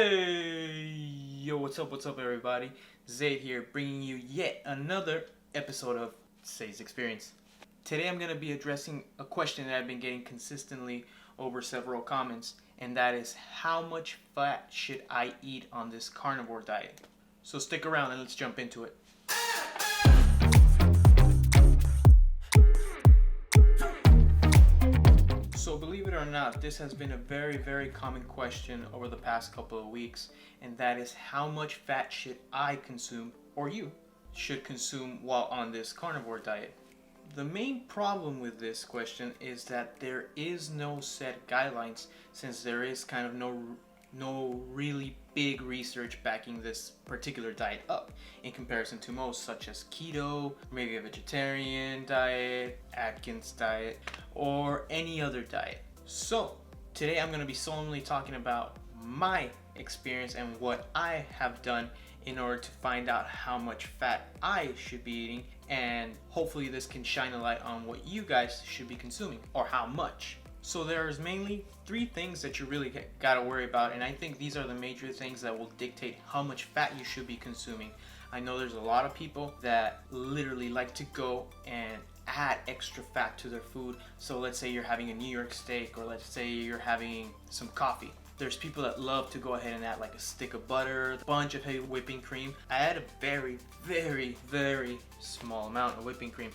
Hey, yo, what's up, everybody? Zayd here, bringing you yet another episode of Zayd's Experience. Today I'm going to be addressing a question that I've been getting consistently over several comments, and that is, how much fat should I eat on this carnivore diet? So stick around and let's jump into it. So believe it or not, this has been a very common question over the past couple of weeks, and that is, how much fat should I consume, or you should consume, while on this carnivore diet? The main problem with this question is that there is no set guidelines, since there is kind of no really big research backing this particular diet up in comparison to most, such as keto, maybe a vegetarian diet, Atkins diet, or any other diet. So today I'm going to be solely talking about my experience and what I have done in order to find out how much fat I should be eating, and hopefully this can shine a light on what you guys should be consuming, or how much. So there's mainly three things that you really gotta worry about, and I think these are the major things that will dictate how much fat you should be consuming. I know there's a lot of people that literally like to go and add extra fat to their food. So let's say you're having a New York steak, or let's say you're having some coffee. There's people that love to go ahead and add like a stick of butter, a bunch of heavy whipping cream. I add a very small amount of whipping cream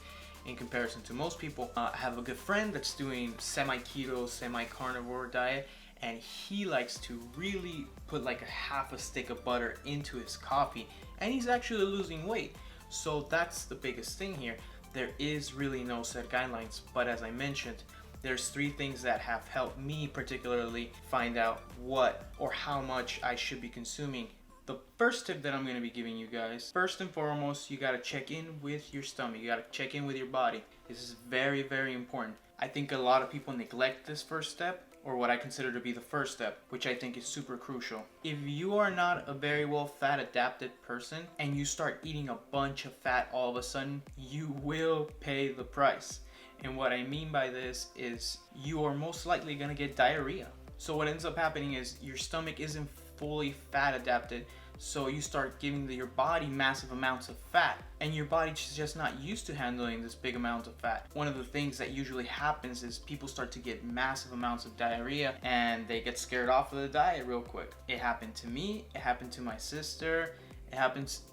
in comparison to most people. I have a good friend that's doing semi-keto, semi-carnivore diet, and he likes to really put like a half a stick of butter into his coffee, and he's actually losing weight. So that's the biggest thing here. There is really no set guidelines, but as I mentioned, there's three things that have helped me particularly find out what or how much I should be consuming. The first tip that I'm going to be giving you guys, first and foremost, you got to check in with your stomach. You got to check in with your body. This is very important. I think a lot of people neglect this first step, or what I consider to be the first step, which I think is super crucial. If you are not a very well fat adapted person and you start eating a bunch of fat all of a sudden, you will pay the price. And what I mean by this is you are most likely going to get diarrhea. So what ends up happening is your stomach isn't fully fat adapted, so you start giving your body massive amounts of fat, and your body's just not used to handling this big amount of fat. One of the things that usually happens is people start to get massive amounts of diarrhea, and they get scared off of the diet real quick. It happened to me, it happened to my sister,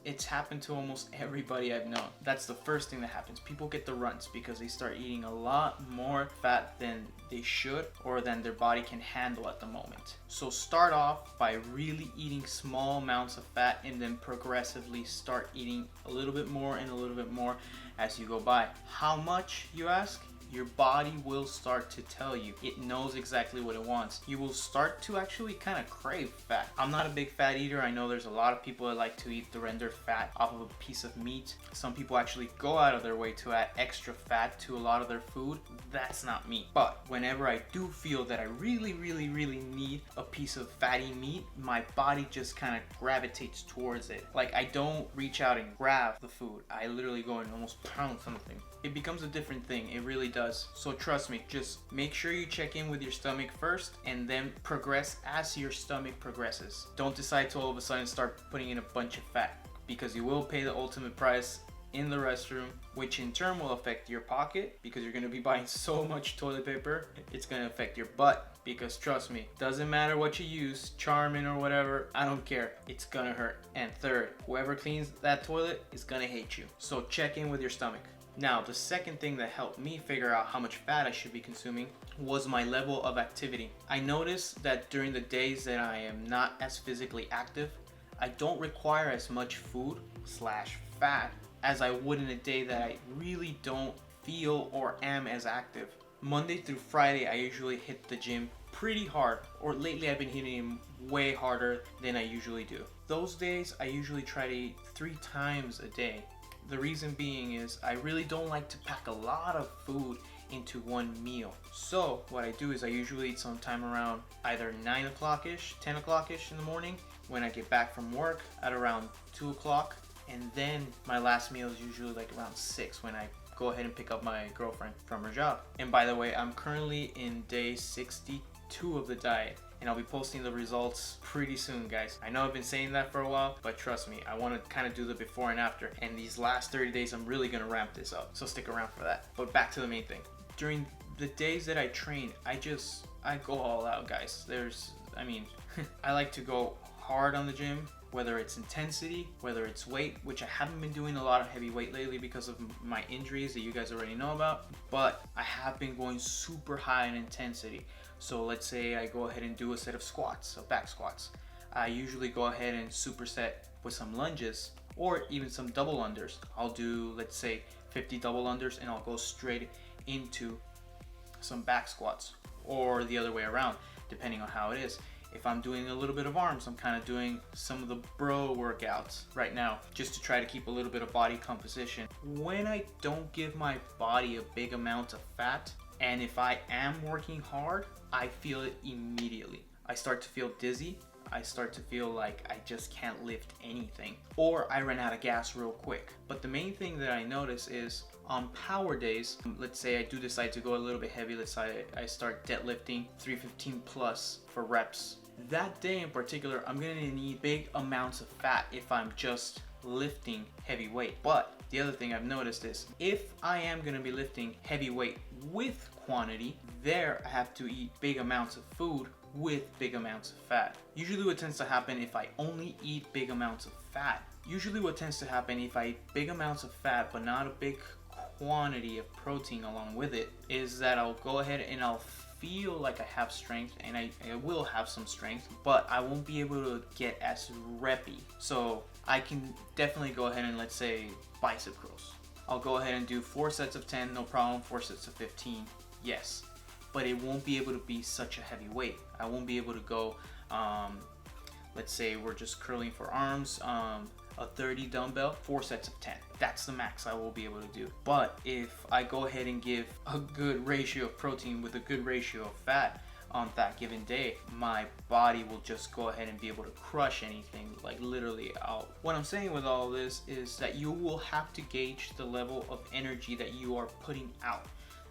it's happened to almost everybody I've known. That's the first thing that happens. People get the runs because they start eating a lot more fat than they should, or than their body can handle at the moment. So start off by really eating small amounts of fat, and then progressively start eating a little bit more and a little bit more as you go by. How much, you ask? Your body will start to tell you. It knows exactly what it wants. You will start to actually kind of crave fat. I'm not a big fat eater. I know there's a lot of people that like to eat the rendered fat off of a piece of meat. Some people actually go out of their way to add extra fat to a lot of their food. That's not me. But whenever I do feel that I really need a piece of fatty meat, my body just kind of gravitates towards it. Like, I don't reach out and grab the food. I literally go and almost pound something. It becomes a different thing. It really does. So trust me, just make sure you check in with your stomach first, and then progress as your stomach progresses. Don't decide to all of a sudden start putting in a bunch of fat, because you will pay the ultimate price in the restroom, which in turn will affect your pocket, because you're going to be buying so much toilet paper. It's going to affect your butt, because trust me, doesn't matter what you use, Charmin or whatever, I don't care, it's gonna hurt. And third, whoever cleans that toilet is gonna hate you. So check in with your stomach. Now, the second thing that helped me figure out how much fat I should be consuming was my level of activity. I noticed that during the days that I am not as physically active, I don't require as much food / fat as I would in a day that I really don't feel or am as active. Monday through Friday, I usually hit the gym pretty hard, or lately I've been hitting it way harder than I usually do. Those days, I usually try to eat 3 times a day. The reason being is I really don't like to pack a lot of food into one meal. So what I do is I usually eat sometime around either 9 o'clock-ish, 10 o'clock-ish in the morning, when I get back from work at around 2 o'clock, and then my last meal is usually like around 6 when I go ahead and pick up my girlfriend from her job. And by the way, I'm currently in day 62 of the diet, and I'll be posting the results pretty soon, guys. I know I've been saying that for a while, but trust me, I want to kind of do the before and after, and these last 30 days I'm really going to ramp this up, so stick around for that. But back to the main thing. During the days that I train, I go all out, guys. I like to go hard on the gym, whether it's intensity, whether it's weight, which I haven't been doing a lot of heavy weight lately because of my injuries that you guys already know about, but I have been going super high in intensity. So let's say I go ahead and do a set of squats, so back squats. I usually go ahead and superset with some lunges or even some double unders. I'll do, let's say, 50 double unders, and I'll go straight into some back squats, or the other way around, depending on how it is. If I'm doing a little bit of arms, I'm kind of doing some of the bro workouts right now, just to try to keep a little bit of body composition. When I don't give my body a big amount of fat, and if I am working hard, I feel it immediately. I start to feel dizzy. I start to feel like I just can't lift anything, or I run out of gas real quick. But the main thing that I notice is on power days, let's say I do decide to go a little bit heavy, let's say I start deadlifting 315 plus for reps. That day in particular, I'm gonna need big amounts of fat if I'm just lifting heavy weight. But the other thing I've noticed is if I am gonna be lifting heavy weight with quantity, there I have to eat big amounts of food with big amounts of fat. Usually what tends to happen if I only eat big amounts of fat, if I eat big amounts of fat but not a big quantity of protein along with it, is that I'll go ahead and I'll feel like I have strength, and I will have some strength, but I won't be able to get as reppy. So I can definitely go ahead and, let's say, bicep curls. I'll go ahead and do 4 sets of 10, no problem, 4 sets of 15, yes. But it won't be able to be such a heavy weight. I won't be able to go, let's say we're just curling for arms, a 30 dumbbell, 4 sets of 10. That's the max I will be able to do. But if I go ahead and give a good ratio of protein with a good ratio of fat on that given day, my body will just go ahead and be able to crush anything, like literally out. What I'm saying with all this is that you will have to gauge the level of energy that you are putting out.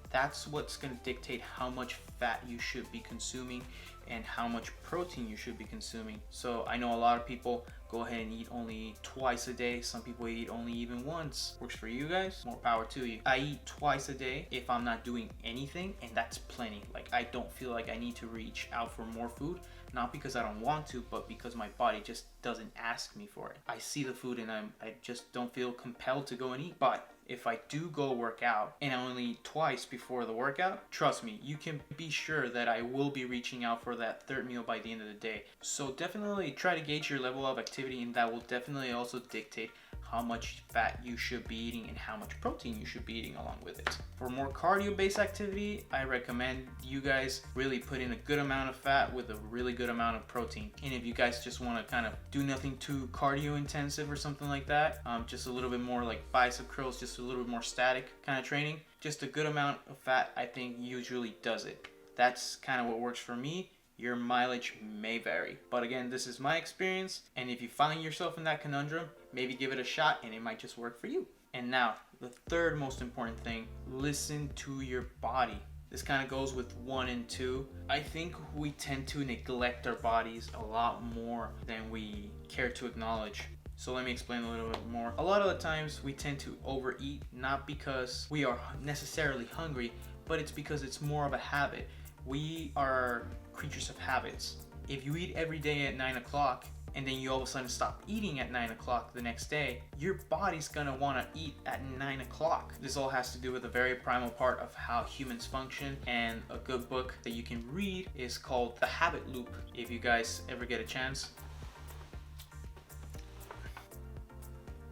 That's what's going to dictate how much fat you should be consuming and how much protein you should be consuming. So I know a lot of people go ahead and eat only twice a day. Some people eat only even once. Works for you guys? More power to you. I eat twice a day if I'm not doing anything, and that's plenty. Like, I don't feel like I need to reach out for more food, not because I don't want to, but because my body just doesn't ask me for it. I see the food and I just don't feel compelled to go and eat. But if I do go work out and I only eat twice before the workout, trust me, you can be sure that I will be reaching out for that third meal by the end of the day. So definitely try to gauge your level of activity, and that will definitely also dictate how much fat you should be eating and how much protein you should be eating along with it. For more cardio-based activity, I recommend you guys really put in a good amount of fat with a really good amount of protein. And if you guys just want to kind of do nothing too cardio intensive or something like that, just a little bit more like bicep curls, just a little bit more static kind of training, just a good amount of fat I think usually does it. That's kind of what works for me. Your mileage may vary, but again, this is my experience, and if you find yourself in that conundrum, maybe give it a shot and it might just work for you. And now, the third most important thing, listen to your body. This kind of goes with 1 and 2. I think we tend to neglect our bodies a lot more than we care to acknowledge. So let me explain a little bit more. A lot of the times we tend to overeat, not because we are necessarily hungry, but it's because it's more of a habit. We are creatures of habits. If you eat every day at 9 o'clock and then you all of a sudden stop eating at 9 o'clock the next day, your body's gonna wanna eat at 9 o'clock. This all has to do with a very primal part of how humans function, and a good book that you can read is called The Habit Loop, if you guys ever get a chance.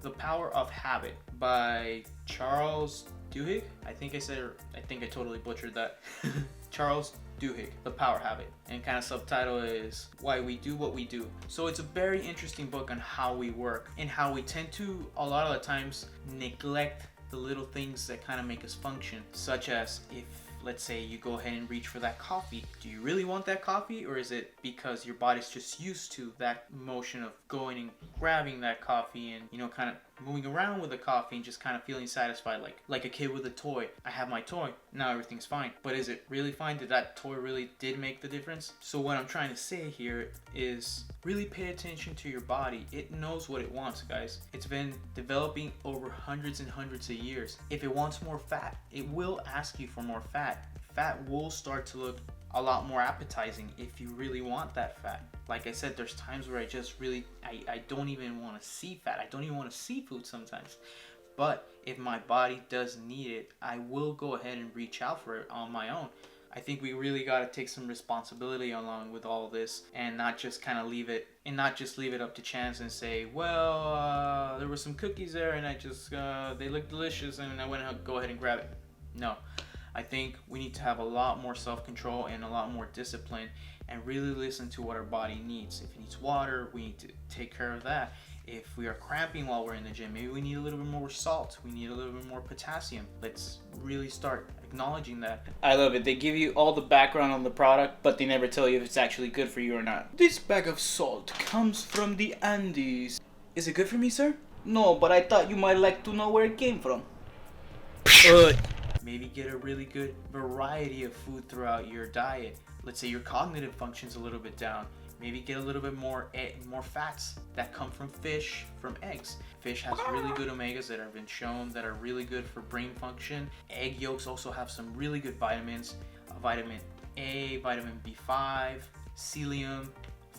The Power of Habit by Charles Duhigg. I think I totally butchered that. Charles Duhigg, The Power Habit, and kind of subtitle is Why We Do What We Do. So it's a very interesting book on how we work and how we tend to, a lot of the times, neglect the little things that kind of make us function, such as if, let's say, you go ahead and reach for that coffee. Do you really want that coffee, or is it because your body's just used to that motion of going and grabbing that coffee and, kind of moving around with the coffee and just kind of feeling satisfied, like a kid with a toy. I have my toy, now everything's fine. But is it really fine? Did that toy really did make the difference? So what I'm trying to say here is really pay attention to your body. It knows what it wants, guys. It's been developing over hundreds and hundreds of years. If it wants more fat, it will ask you for more fat. Fat will start to look a lot more appetizing if you really want that fat. Like I said, there's times where I don't even want to see fat. I don't even want to see food sometimes. But if my body does need it, I will go ahead and reach out for it on my own. I think we really got to take some responsibility along with all this, and not just kind of leave it up to chance and say, well, there were some cookies there and I just they look delicious and I went to go ahead and grab it. No. I think we need to have a lot more self-control and a lot more discipline and really listen to what our body needs. If it needs water, we need to take care of that. If we are cramping while we're in the gym, maybe we need a little bit more salt. We need a little bit more potassium. Let's really start acknowledging that. I love it. They give you all the background on the product, but they never tell you if it's actually good for you or not. This bag of salt comes from the Andes. Is it good for me, sir? No, but I thought you might like to know where it came from. Maybe get a really good variety of food throughout your diet. Let's say your cognitive function's a little bit down. Maybe get a little bit more fats that come from fish, from eggs. Fish has really good omegas that have been shown that are really good for brain function. Egg yolks also have some really good vitamins. Vitamin A, vitamin B5, psyllium,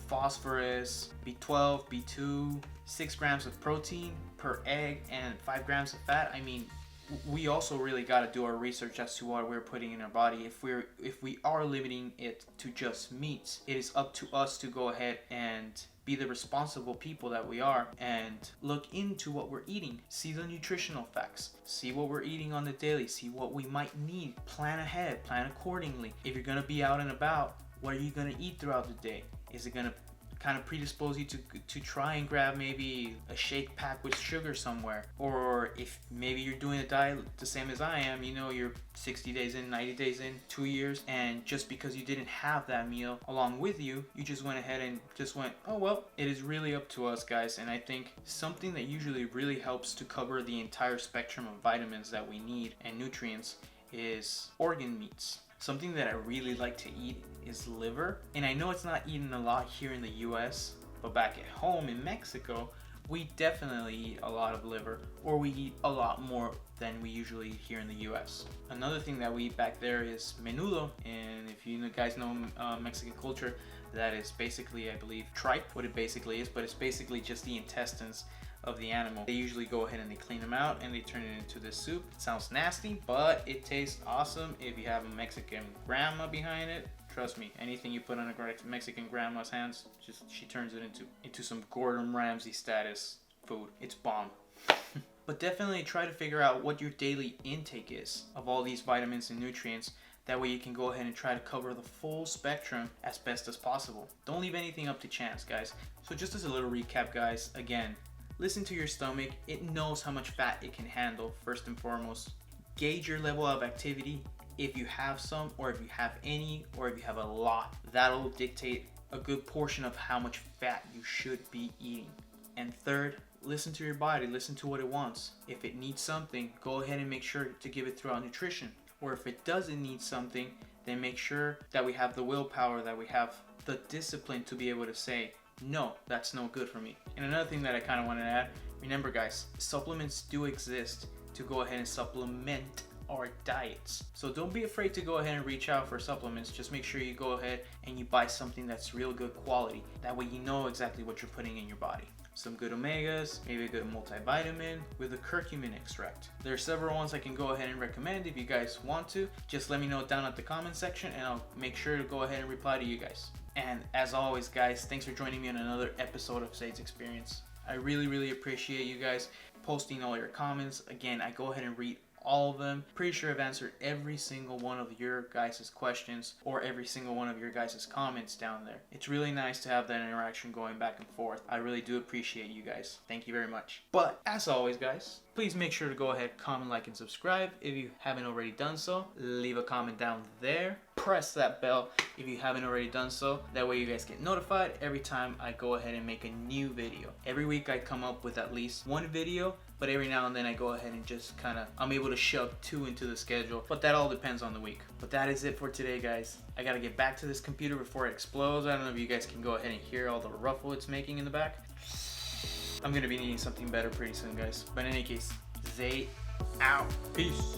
phosphorus, B12, B2, 6 grams of protein per egg, and 5 grams of fat. I mean, we also really got to do our research as to what we're putting in our body. If we are limiting it to just meats, it is up to us to go ahead and be the responsible people that we are and look into what we're eating. See the nutritional facts. See what we're eating on the daily. See what we might need. Plan ahead. Plan accordingly. If you're going to be out and about, what are you going to eat throughout the day? Is it going to kind of predispose you to try and grab maybe a shake packed with sugar somewhere? Or if maybe you're doing a diet the same as I am, you know, you're 60 days in, 90 days in, 2 years, and just because you didn't have that meal along with you, you just went ahead and just went, oh well. It is really up to us, guys. And I think something that usually really helps to cover the entire spectrum of vitamins that we need and nutrients is organ meats. Something that I really like to eat is liver. And I know it's not eaten a lot here in the US, but back at home in Mexico, we definitely eat a lot of liver, or we eat a lot more than we usually eat here in the US. Another thing that we eat back there is menudo. And if you guys know Mexican culture, that is basically, I believe, tripe, what it basically is, but it's basically just the intestines of the animal. They usually go ahead and they clean them out and they turn it into this soup. It sounds nasty, but it tastes awesome if you have a Mexican grandma behind it. Trust me, anything you put on a Mexican grandma's hands, she turns it into some Gordon Ramsay status food. It's bomb. But definitely try to figure out what your daily intake is of all these vitamins and nutrients. That way you can go ahead and try to cover the full spectrum as best as possible. Don't leave anything up to chance, guys. So just as a little recap, guys, again, listen to your stomach. It knows how much fat it can handle, first and foremost. Gauge your level of activity. If you have some, or if you have any, or if you have a lot, that'll dictate a good portion of how much fat you should be eating. And third, listen to your body. Listen to what it wants. If it needs something, go ahead and make sure to give it throughout nutrition. Or if it doesn't need something, then make sure that we have the willpower, that we have the discipline to be able to say, no, that's no good for me. And another thing that I kind of want to add, remember guys, supplements do exist to go ahead and supplement our diets. So don't be afraid to go ahead and reach out for supplements. Just make sure you go ahead and you buy something that's real good quality. That way you know exactly what you're putting in your body. Some good omegas, maybe a good multivitamin with a curcumin extract. There are several ones I can go ahead and recommend if you guys want to. Just let me know down at the comment section and I'll make sure to go ahead and reply to you guys. And as always, guys, thanks for joining me on another episode of Sade's Experience. I really appreciate you guys posting all your comments. Again, I go ahead and read all of them. Pretty sure I've answered every single one of your guys' questions or every single one of your guys' comments down there. It's really nice to have that interaction going back and forth. I really do appreciate you guys. Thank you very much. But as always, guys, please make sure to go ahead, comment, like, and subscribe if you haven't already done so. Leave a comment down there. Press that bell if you haven't already done so. That way you guys get notified every time I go ahead and make a new video. Every week I come up with at least one video but every now and then I go ahead and just I'm able to shove 2 into the schedule, but that all depends on the week. But that is it for today, guys. I gotta get back to this computer before it explodes. I don't know if you guys can go ahead and hear all the ruffle it's making in the back. I'm gonna be needing something better pretty soon, guys. But in any case, Zay out. Peace.